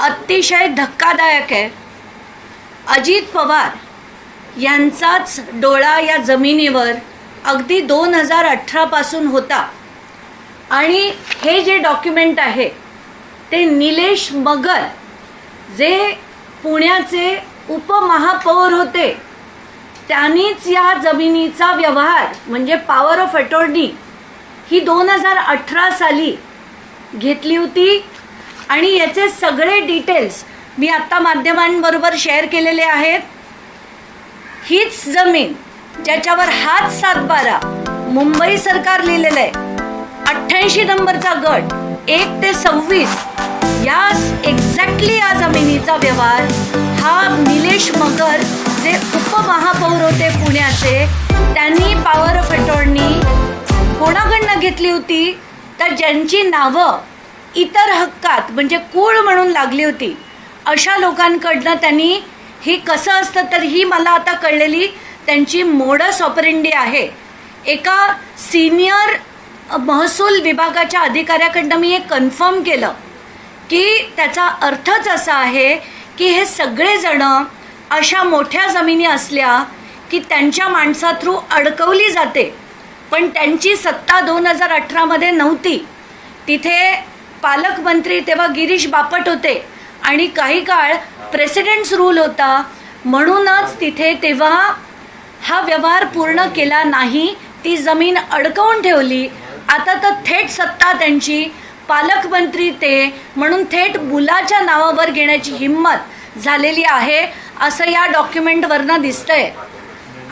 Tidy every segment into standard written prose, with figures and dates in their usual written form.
अतिशय धक्कादायक आहे। अजित पवार यांचाच डोळा या जमिनीवर अगदी 2018 पासून होता आणि हे जे डॉक्युमेंट आहे ते निलेश मगर जे पुण्याचे उपमहापौर होते त्यांनीच या जमिनीचा व्यवहार म्हणजे पॉवर ऑफ अटॉर्नी ही 2018 साली घेतली होती आणि याचे सगळे डिटेल्स मी आता माध्यमांबरोबर शेअर केलेले आहेत। हीच जमीन ज्याच्यावर हात 7/12 मुंबई सरकार लिहिलेलं आहे, 88 नंबरचा गट 1 ते 26 या एक्झॅक्टली या जमिनीचा व्यवहार हा निलेश मगर जे उपमहापौर होते पुण्याचे त्यांनी पॉवर ऑफ अटॉर्नी कोणाकडनं घेतली होती तर ज्यांची नावं इतर हक्कात म्हणजे कूळ म्हणून लागली होती अशा लोकांकडनं त्यांनी ही कसं असतं तर ही मला आता कळलेली त्यांची मोडस ऑपरेंडी आहे। एका सिनियर महसूल विभागाच्या अधिकाऱ्याकडनं मी हे कन्फर्म केलं की त्याचा अर्थच असा आहे की हे सगळेजण अशा मोठ्या जमिनी असल्या की त्यांच्या माणसा थ्रू अडकवली जाते, पण त्यांची सत्ता 2018 नव्हती। तिथे पालकमंत्री तेव्हा गिरीश बापट होते आणि काही काळ प्रेसिडेंट्स रूल होता, म्हणूनच तिथे तेव्हा हा व्यवहार पूर्ण केला नाही, ती जमीन अडकवून ठेवली। आता तर थेट सत्ता त्यांची पालकमंत्री ते म्हणून थेट मुलाच्या नावावर घेण्याची हिम्मत झालेली आहे असं या डॉक्युमेंटवरनं दिसतंय।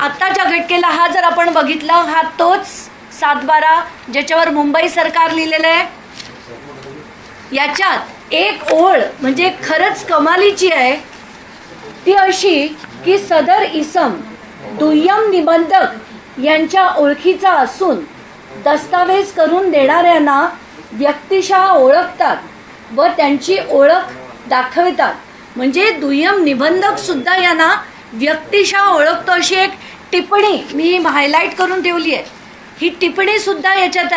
आत्ताच्या घटनेला हा जर आपण बघितला हा तोच 7/12 ज्याच्यावर मुंबई सरकार लिहिलेलं आहे। याच्यात एक ओळ म्हणजे खरंच कमालीची आहे, ती अशी की सदर इसम दुय्यम निबंधक यांच्या ओळखीचा असून दस्तावेज करून देणाऱ्यांना व्यक्तिशः ओळखतात व त्यांची ओळख दाखवतात। म्हणजे दुय्यम निबंधक सुद्धा यांना व्यक्तिशः ओळखतो अशी एक टिप्पणी मी हायलाईट करून ठेवली आहे। ही टिप्पणी सुद्धा याच्यात आहे।